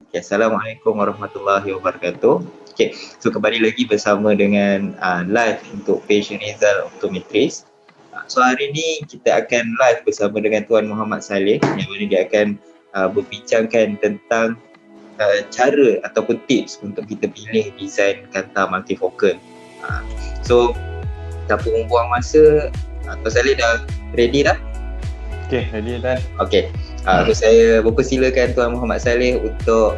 Okay, Assalamualaikum warahmatullahi wabarakatuh. Okay, so kembali lagi bersama dengan live untuk page Rizal Optometris. So hari ni kita akan live bersama dengan Tuan Muhammad Saleh yang mana dia akan berbincangkan tentang cara ataupun tips untuk kita pilih design kanta multifocal. So tanpa membuang masa, Tuan Saleh dah ready dah? Okay, ready Tan. Okay. So saya mempersilakan Tuan Muhammad Saleh untuk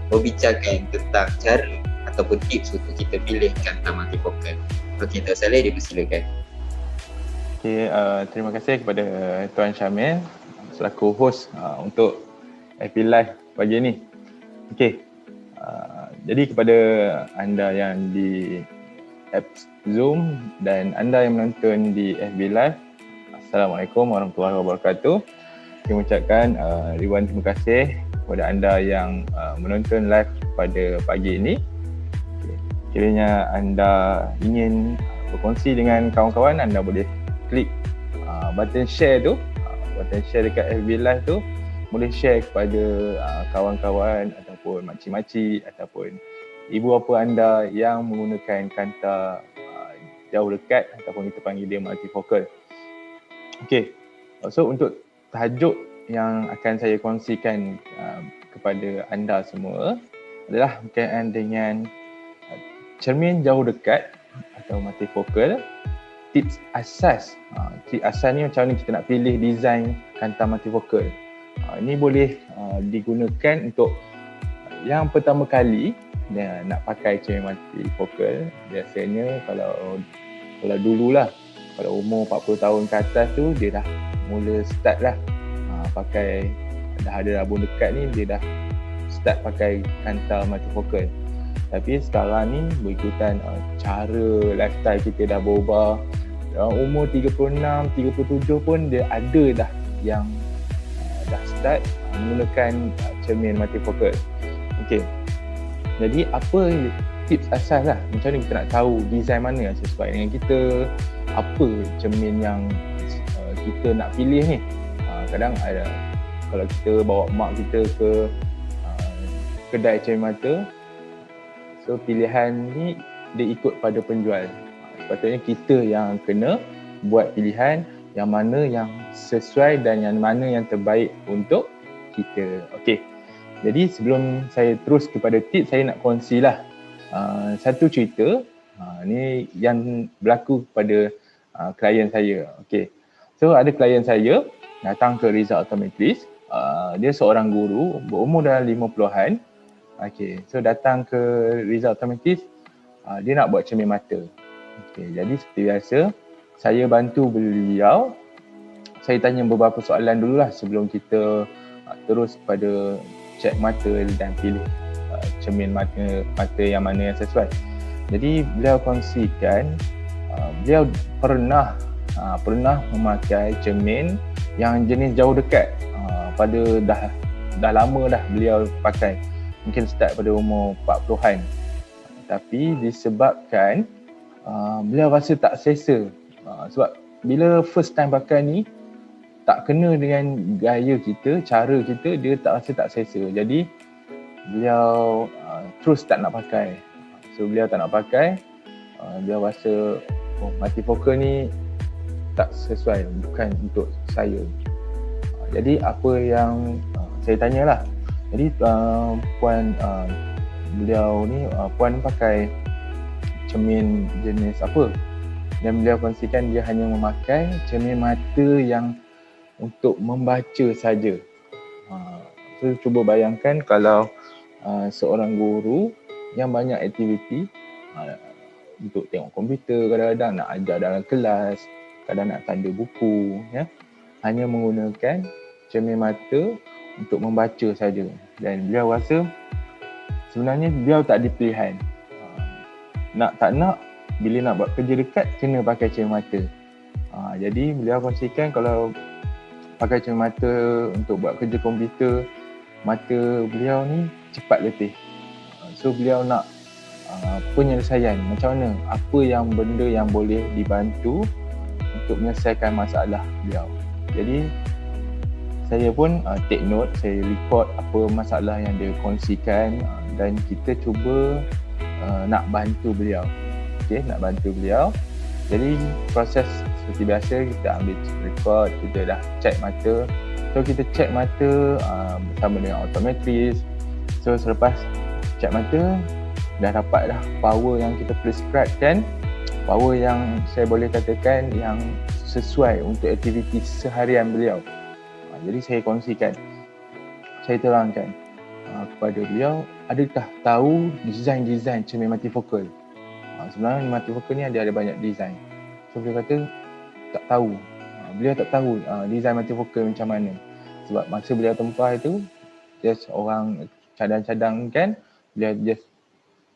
membincangkan tentang cara ataupun tips untuk kita pilih kanta multifocal. Okey, Tuan Saleh dipersilakan. Okay, terima kasih kepada Tuan Syamil selaku host untuk FB Live pagi ni. Okay, jadi kepada anda yang di apps Zoom dan anda yang menonton di FB Live, Assalamualaikum warahmatullahi wabarakatuh. Saya mengucapkan ribuan terima kasih kepada anda yang menonton live pada pagi ini. Kiranya anda ingin berkongsi dengan kawan-kawan, anda boleh klik button share tu, button share dekat FB Live tu, boleh share kepada kawan-kawan ataupun makcik-makcik ataupun ibu bapa anda yang menggunakan kanta jauh dekat ataupun kita panggil dia multifocal. Okey, so untuk tajuk yang akan saya kongsikan kepada anda semua adalah berkaitan dengan cermin jauh dekat atau multifocal, tips asas. Tips asas ni macam mana kita nak pilih design kanta multifocal. Ini boleh digunakan untuk yang pertama kali nak pakai cermin multifocal. Biasanya kalau dululah, pada umur 40 tahun ke atas tu dia dah mula start lah pakai, dah ada rabun dekat ni dia dah start pakai kanta multifocal. Tapi sekarang ni berikutan cara lifestyle kita dah berubah. Umur 36, 37 pun dia ada dah yang dah start menggunakan cermin multifocal. Okey, jadi apa tips asas lah, macam mana kita nak tahu design mana yang sesuai dengan kita, apa cermin yang kita nak pilih ni. Kadang ada, kalau kita bawa mak kita ke kedai cermin mata, so pilihan ni dia ikut pada penjual. Sepatutnya kita yang kena buat pilihan yang mana yang sesuai dan yang mana yang terbaik untuk kita. Okey, jadi sebelum saya terus kepada tips, saya nak kongsilah satu cerita ni yang berlaku kepada klien saya. Okey, so ada klien saya datang ke Rizal Optometris. Dia seorang guru berumur dalam 50-an. Okey, so datang ke Rizal Optometris, dia nak buat cermin mata. Okey, jadi seperti biasa saya bantu beliau. Saya tanya beberapa soalan dululah sebelum kita terus pada cek mata dan pilih cermin mata yang mana yang sesuai. Jadi beliau kongsikan beliau pernah memakai cermin yang jenis jauh dekat, pada dah lama dah beliau pakai, mungkin start pada umur 40-an. Tapi disebabkan beliau rasa tak selesa, sebab bila first time pakai ni tak kena dengan gaya kita, cara kita, dia tak rasa tak selesa. Jadi beliau terus tak nak pakai. So beliau tak nak pakai, beliau rasa multifocal ni tak sesuai, bukan untuk saya. Jadi apa yang saya tanyalah, jadi puan beliau ni, puan pakai cermin jenis apa? Dan beliau kongsikan dia hanya memakai cermin mata yang untuk membaca saja. So cuba bayangkan kalau seorang guru yang banyak aktiviti, untuk tengok komputer, kadang-kadang nak ajar dalam kelas, kadang nak tanda buku, ya, hanya menggunakan cermin mata untuk membaca saja. Dan beliau rasa sebenarnya beliau tak ada pilihan, nak tak nak, bila nak buat kerja dekat kena pakai cermin mata. Jadi beliau kongsikan kalau pakai cermin mata untuk buat kerja komputer, mata beliau ni cepat letih. So beliau nak penyelesaian, macam mana, apa yang benda yang boleh dibantu untuk menyelesaikan masalah beliau. Jadi saya pun take note, saya record apa masalah yang dia kongsikan, dan kita cuba nak bantu beliau. Okey, nak bantu beliau. Jadi proses seperti biasa, kita ambil record, kita dah check mata. So kita check mata bersama dengan optometris. So selepas check mata, dah dapat dah power yang kita prescribekan, power yang saya boleh katakan yang sesuai untuk aktiviti seharian beliau. Jadi saya kongsikan, saya terangkan kepada beliau, adakah tahu design cermin multifocal? Sebenarnya multifocal ni ada banyak design. So beliau kata tak tahu. Beliau tak tahu design multifocal macam mana. Sebab masa beliau tempah itu, just orang cadang-cadangkan, beliau just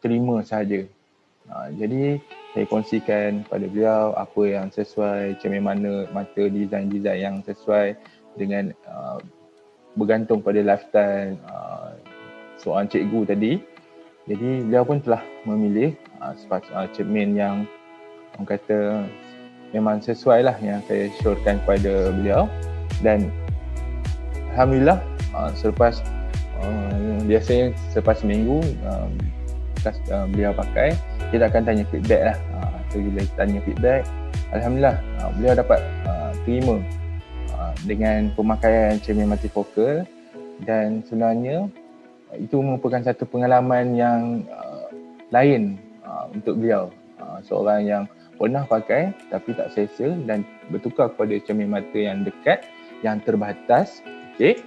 terima sahaja. Jadi saya kongsikan pada beliau apa yang sesuai, cermin mana, mata design-design yang sesuai dengan bergantung pada lifestyle seorang cikgu tadi. Jadi beliau pun telah memilih cermin yang orang kata memang sesuai lah yang saya syorkan kepada beliau. Dan alhamdulillah selepas biasanya selepas seminggu beliau pakai, kita akan tanya feedback lah. So bila kita tanya feedback, alhamdulillah beliau dapat terima dengan pemakaian cermin multifocal, dan sebenarnya itu merupakan satu pengalaman yang lain untuk beliau. Seorang yang pernah pakai tapi tak selesa dan bertukar kepada cermin mata yang dekat, yang terbatas, okey,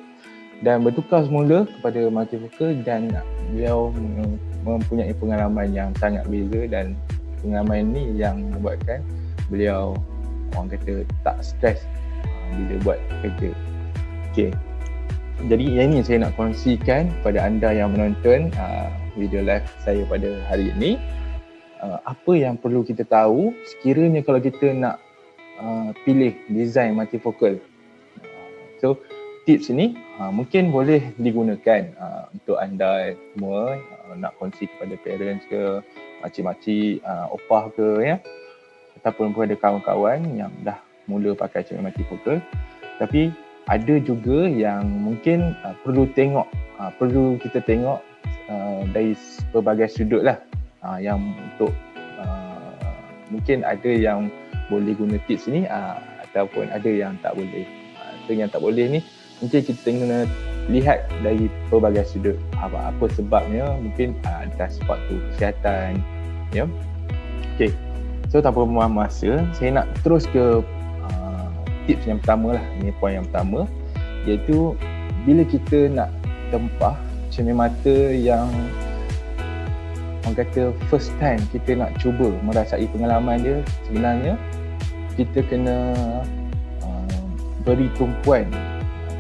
dan bertukar semula kepada multifocal, dan beliau mempunyai pengalaman yang sangat beza, dan pengalaman ini yang membuatkan beliau orang kata tak stres bila buat kerja. Okey. Jadi yang ini saya nak kongsikan pada anda yang menonton video live saya pada hari ini. Apa yang perlu kita tahu sekiranya kalau kita nak pilih design multifocal. So tips ini mungkin boleh digunakan untuk anda semua nak kongsi kepada parents ke, makcik-makcik, opah ke, ya, ataupun kepada kawan-kawan yang dah mula pakai cermin multifocal. Tapi ada juga yang mungkin perlu kita tengok dari pelbagai sudut lah, yang untuk mungkin ada yang boleh guna tips ni ataupun ada yang tak boleh. So yang tak boleh ni mungkin kita kena lihat dari pelbagai sudut, apa sebabnya. Mungkin ada sebab tu kesihatan, ya. Okey, so tanpa membuang masa, saya nak terus ke tips yang pertama lah. Ini poin yang pertama, iaitu bila kita nak tempah cermin mata yang orang kata first time kita nak cuba merasai pengalaman dia, sebenarnya kita kena beri tumpuan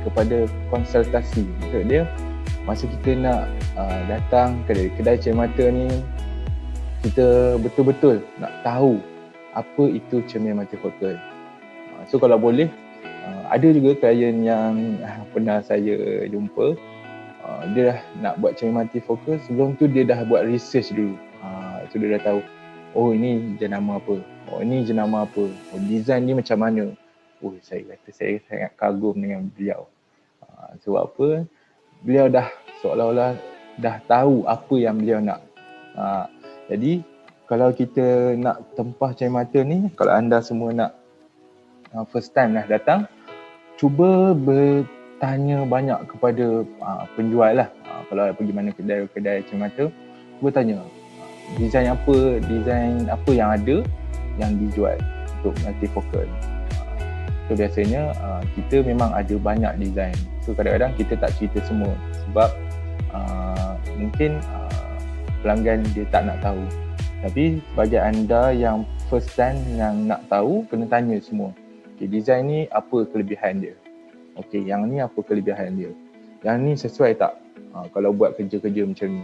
kepada konsultasi. Maksud dia, masa kita nak datang ke kedai cermin mata ni, kita betul-betul nak tahu apa itu cermin multifocal. So kalau boleh, ada juga klien yang pernah saya jumpa, dia dah nak buat cermin multifocal, sebelum tu dia dah buat research dulu. So dia dah tahu, oh ini jenama apa, oh ini jenama apa, oh design ni macam mana. Oh saya kata saya sangat kagum dengan beliau. Sebab apa? Beliau dah seolah-olah dah tahu apa yang beliau nak. Jadi kalau kita nak tempah cermin mata ni, kalau anda semua nak first time lah datang, cuba bertanya banyak kepada penjual lah. Kalau pergi mana kedai cermin mata, cuba tanya design apa yang ada yang dijual untuk multifocal. So biasanya kita memang ada banyak design. So kadang-kadang kita tak cerita semua sebab mungkin pelanggan dia tak nak tahu. Tapi bagi anda yang first time yang nak tahu, kena tanya semua. Okay, design ni apa kelebihan dia? Okay, yang ni apa kelebihan dia? Yang ni sesuai tak kalau buat kerja-kerja macam ni?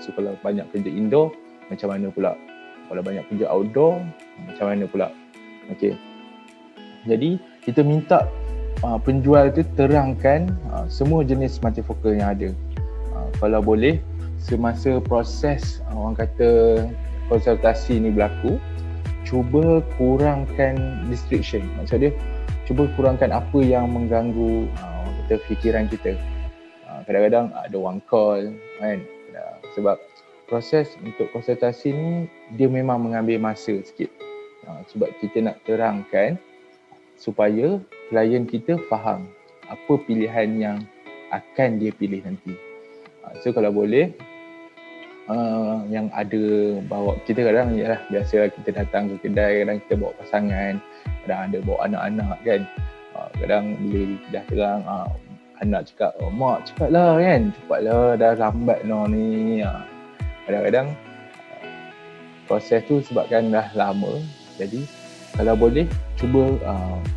So kalau banyak kerja indoor, macam mana pula? Kalau banyak kerja outdoor, macam mana pula? Okay. Jadi kita minta penjual tu terangkan semua jenis multifocal yang ada. Kalau boleh, semasa proses orang kata konsultasi ni berlaku, cuba kurangkan distraction. Maksud dia, cuba kurangkan apa yang mengganggu orang kata mata fikiran kita. Kadang-kadang ada orang call kan, sebab proses untuk konsultasi ni dia memang mengambil masa sikit. Sebab kita nak terangkan supaya klien kita faham apa pilihan yang akan dia pilih nanti. So kalau boleh yang ada bawa, kita kadang yalah biasalah kita datang ke kedai, kadang kita bawa pasangan, kadang ada bawa anak-anak kan. Kadang bila dah terang anak cakap, mak cepatlah kan, cepatlah dah lambat lah ni. Kadang-kadang proses tu sebabkan dah lama, jadi kalau boleh cuba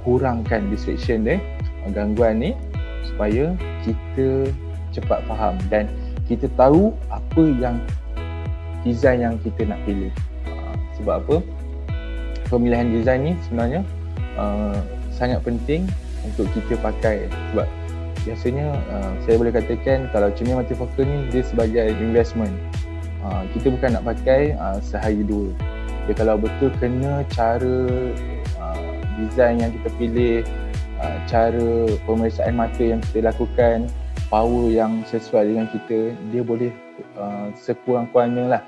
kurangkan distraction dia, gangguan ni, supaya kita cepat faham dan kita tahu apa yang design yang kita nak pilih. Sebab apa? Pemilihan design ni sebenarnya sangat penting untuk kita pakai, sebab biasanya saya boleh katakan kalau cermin multifocal ni dia sebagai investment. Kita bukan nak pakai sehari dua. Dia kalau betul kena cara design yang kita pilih, cara pemeriksaan mata yang kita lakukan, power yang sesuai dengan kita, dia boleh sekurang-kurangnya lah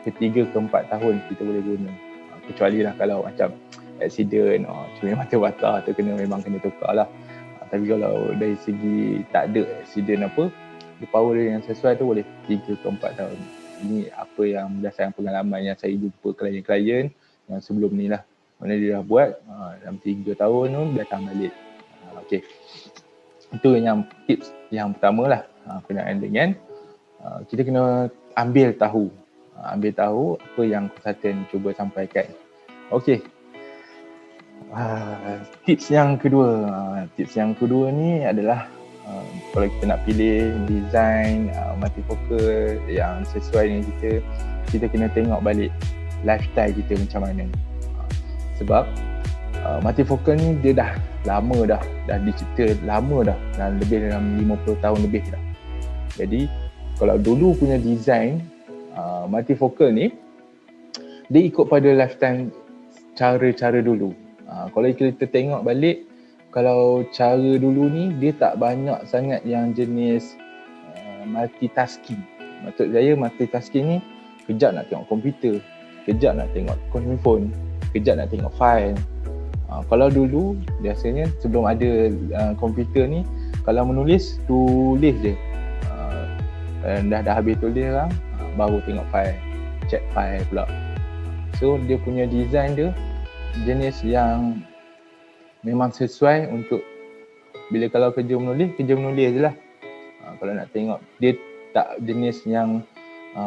ke 3 ke 4 tahun kita boleh guna. Kecuali lah kalau macam accident, cermin mata patah tu memang kena tukar lah. Tapi kalau dari segi tak ada accident apa, power dia yang sesuai tu boleh 3 ke 4 tahun. Ini apa yang berdasarkan pengalaman yang saya jumpa klien-klien yang sebelum ni lah. Mana dia dah buat dalam 3 tahun tu datang balik. Okay. Itu yang tips yang pertama lah berkenaan dengan kita kena ambil tahu apa yang konsultan cuba sampaikan. Okay. Tips yang kedua ni adalah kalau kita nak pilih design multifocal yang sesuai dengan kita kena tengok balik lifestyle kita macam mana. Sebab multifocal ni dia dah lama dah dicipta lama dah, lebih dalam 50 tahun lebih dah. Jadi kalau dulu punya design multifocal ni dia ikut pada lifetime cara-cara dulu. Kalau kita tengok balik, kalau cara dulu ni dia tak banyak sangat yang jenis multitasking. Maksud saya multitasking ni kejap nak tengok komputer, kejap nak tengok handphone, kejap nak tengok file. Kalau dulu biasanya sebelum ada komputer ni, kalau tulis je. Dah habis tulis lah, baru tengok file, check file pula. So dia punya design dia jenis yang memang sesuai untuk bila kalau kerja menulis je lah. Kalau nak tengok dia tak jenis yang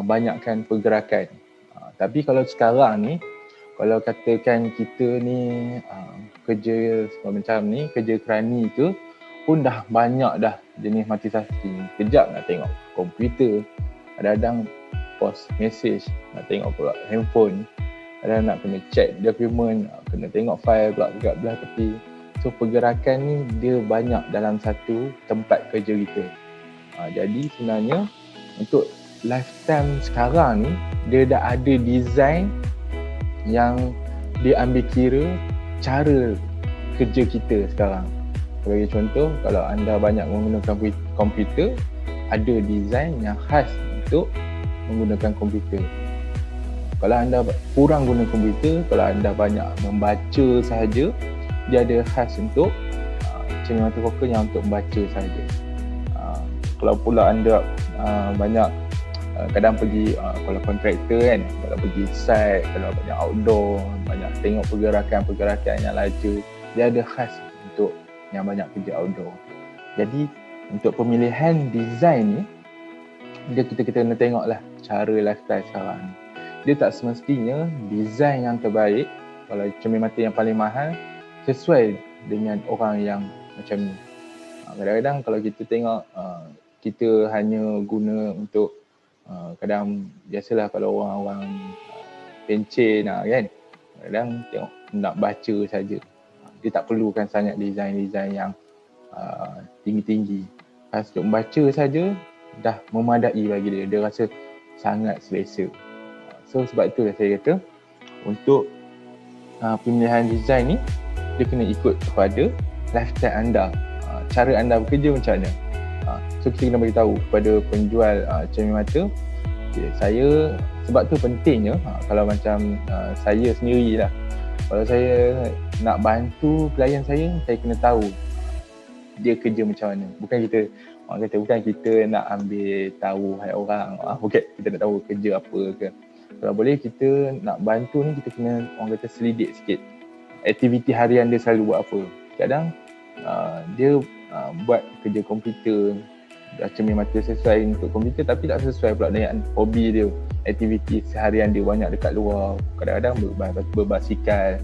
banyakkan pergerakan. Tapi kalau sekarang ni, kalau katakan kita ni kerja macam ni, kerja kerani ke pun dah banyak dah jenis multitasking. Kejap nak tengok komputer, kadang-kadang post message, nak tengok pula handphone, kadang nak kena check dokumen, kena tengok file pula dekat belah tepi. So pergerakan ni dia banyak dalam satu tempat kerja kita. Jadi sebenarnya untuk lifetime sekarang ni dia dah ada design yang dia ambil kira cara kerja kita sekarang. Sebagai contoh, kalau anda banyak menggunakan komputer, ada design yang khas untuk menggunakan komputer. Kalau anda kurang guna komputer, kalau anda banyak membaca sahaja, dia ada khas untuk cermin multifocal yang untuk membaca sahaja. Kalau pula anda banyak kadang pergi kalau kontraktor kan, kalau pergi site, kalau banyak outdoor, banyak tengok pergerakan yang laju, dia ada khas untuk yang banyak kerja outdoor. Jadi untuk pemilihan design ni, kita kena tengoklah cara lifestyle sekarang. Dia tak semestinya design yang terbaik, kalau cermin mata yang paling mahal, sesuai dengan orang yang macam ni. Kadang-kadang kalau kita tengok, kita hanya guna untuk kadang biasalah kalau orang-orang pencen kan, kadang tengok nak baca saja. Dia tak perlukan sangat design-design yang tinggi-tinggi. Pas untuk membaca saja dah memadai bagi dia. Dia rasa sangat selesa. So sebab itulah saya kata untuk pemilihan design ni dia kena ikut kepada lifestyle anda. cara anda bekerja macam mana. So kita kena beritahu kepada penjual cermin mata, okay, saya, sebab tu pentingnya kalau macam saya sendiri lah, kalau saya nak bantu klien saya kena tahu dia kerja macam mana. Bukan kita, orang kata bukan kita nak ambil tahu hai orang, bukan kita nak tahu kerja apa ke. Kalau boleh kita nak bantu ni, kita kena orang kata selidik sikit aktiviti harian dia selalu buat apa. Kadang dia buat kerja komputer, cermin mata sesuai untuk komputer tapi tak sesuai pula dengan hobi dia, aktiviti seharian dia banyak dekat luar, kadang-kadang berbasikal.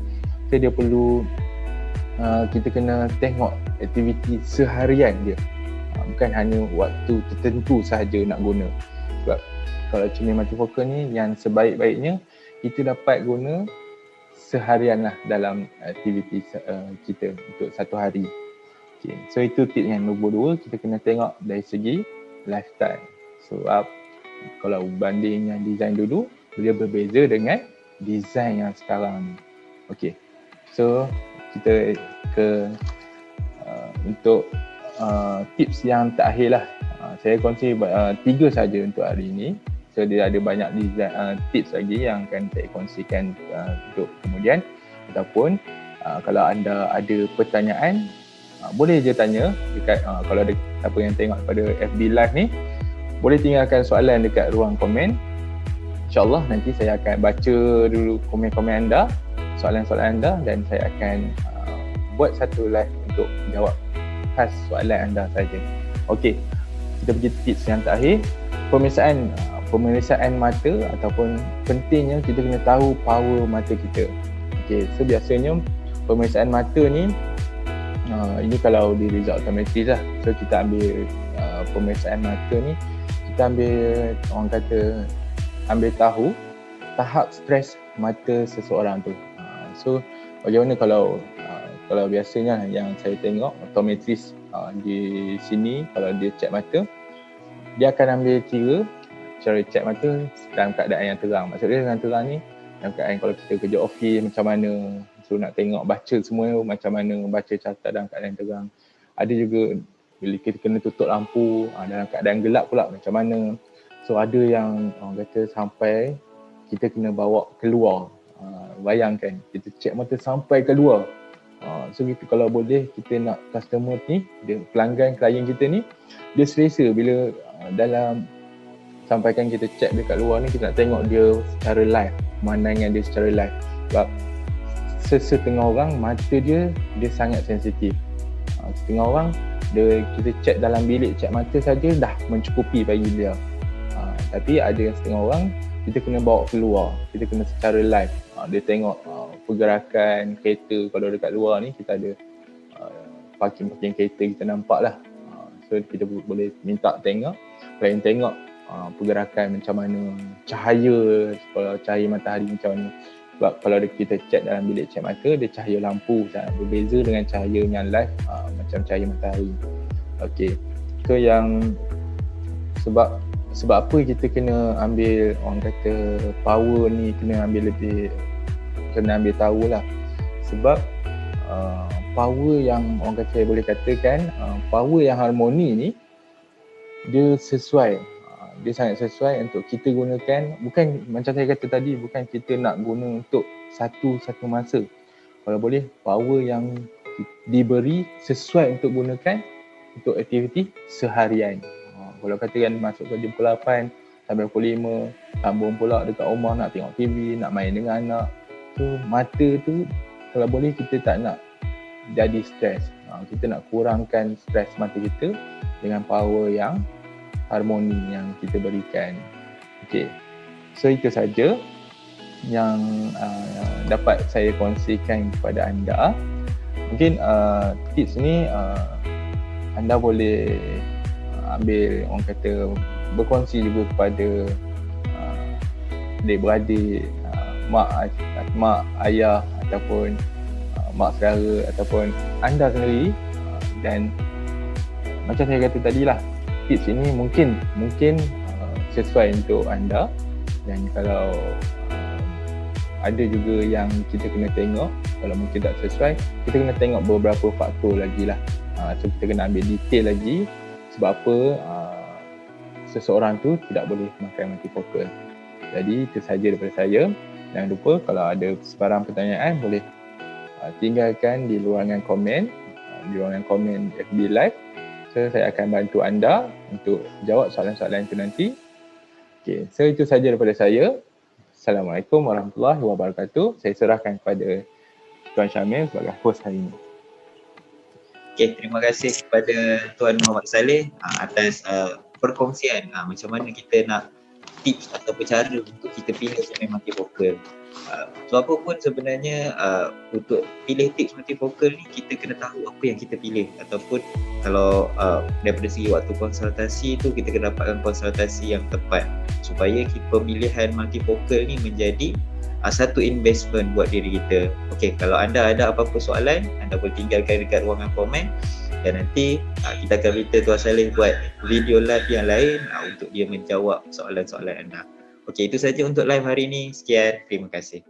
So dia perlu kita kena tengok aktiviti seharian dia, bukan hanya waktu tertentu sahaja nak guna. Sebab kalau cermin multifocal ni yang sebaik-baiknya kita dapat guna seharian lah dalam aktiviti kita untuk satu hari. Okay. So itu tip yang nombor 2, kita kena tengok dari segi lifestyle. So kalau banding yang design dulu, dia berbeza dengan design yang sekarang ni. Okay. So kita ke untuk tips yang terakhir lah. Saya kongsi 3 saja untuk hari ini. So dia ada banyak design, tips lagi yang akan saya kongsikan untuk kemudian. Ataupun kalau anda ada pertanyaan, boleh je tanya dekat kalau ada siapa yang tengok pada FB Live ni, boleh tinggalkan soalan dekat ruang komen. InsyaAllah nanti saya akan baca dulu komen-komen anda, soalan-soalan anda, dan saya akan buat satu live untuk jawab khas soalan anda saja. Okey, kita pergi tips yang terakhir, pemeriksaan mata, ataupun pentingnya kita kena tahu power mata kita. Okey, so biasanya pemeriksaan mata ni ini kalau di result optometris lah. So kita ambil pemeriksaan mata ni, kita orang kata ambil tahu tahap stres mata seseorang tu. So bagaimana kalau biasanya yang saya tengok optometris di sini, kalau dia cek mata, dia akan ambil kira cara cek mata dalam keadaan yang terang. Maksudnya dalam terang ni dalam keadaan kalau kita kerja office macam mana, so nak tengok baca semua macam mana, baca carta dalam keadaan terang. Ada juga bila kita kena tutup lampu dalam keadaan gelap pula macam mana. So ada yang orang kata sampai kita kena bawa keluar. Bayangkan kita cek mata sampai keluar. So kita kalau boleh, kita nak customer ni, dia pelanggan klien kita ni, dia selesa bila dalam sampaikan kita cek dekat luar ni, kita nak tengok dia secara live, pemandangan dia secara live. Sebab setengah orang mata dia sangat sensitif. Setengah orang kita cek dalam bilik cek mata saja dah mencukupi bagi dia. Tapi ada yang setengah orang kita kena bawa keluar, kita kena secara live. Dia tengok pergerakan kereta. Kalau dekat luar ni kita ada parking kereta, kita nampak lah. So kita boleh minta tengok, klien tengok pergerakan macam mana, cahaya, kalau cahaya matahari macam mana. Sebab kalau kita cek dalam bilik cek mata, dia cahaya lampu sangat berbeza dengan cahaya yang live macam cahaya matahari. Okay, so yang sebab apa kita kena ambil, orang kata power ni kena ambil tahulah. Sebab power yang orang kata, saya boleh katakan power yang harmoni ni dia sesuai, dia sangat sesuai untuk kita gunakan. Bukan macam saya kata tadi, bukan kita nak guna untuk satu masa. Kalau boleh power yang diberi sesuai untuk gunakan untuk aktiviti seharian. Kalau katakan masuk kerja pukul 8 sampai pukul 5, sambung pula dekat rumah nak tengok TV, nak main dengan anak. So mata tu kalau boleh kita tak nak jadi stres. Kita nak kurangkan stres mata kita dengan power yang harmoni yang kita berikan. Okay, so itu saja yang dapat saya kongsikan kepada anda. Mungkin tips ni anda boleh ambil, orang kata berkongsi juga kepada adik-beradik, mak, ayah, ataupun mak saudara, ataupun anda sendiri. Dan macam saya kata tadi lah, tips ini mungkin sesuai untuk anda. Dan kalau ada juga yang kita kena tengok, kalau mungkin tak sesuai, kita kena tengok beberapa faktor lagi lah. So kita kena ambil detail lagi sebab apa seseorang tu tidak boleh memakai multifocal. Jadi itu saja daripada saya. Jangan lupa kalau ada sebarang pertanyaan boleh tinggalkan di ruangan komen, FB Live. So saya akan bantu anda untuk jawab soalan-soalan itu nanti. Okay, so itu saja daripada saya. Assalamualaikum warahmatullahi wabarakatuh. Saya serahkan kepada Tuan Syamil sebagai host hari ini. Okay, terima kasih kepada Tuan Muhammad Saleh atas perkongsian macam mana kita nak tips atau cara untuk kita pilih cermin multifocal. So apa pun sebenarnya untuk pilih tips multifocal ni kita kena tahu apa yang kita pilih, ataupun kalau daripada segi waktu konsultasi tu kita kena dapatkan konsultasi yang tepat supaya pemilihan multifocal ni menjadi satu investment buat diri kita. Okey, kalau anda ada apa-apa soalan, anda boleh tinggalkan dekat ruangan komen dan nanti kita akan minta Tuan Saleh buat video live yang lain untuk dia menjawab soalan-soalan anda. Okey, itu saja untuk live hari ini. Sekian, terima kasih.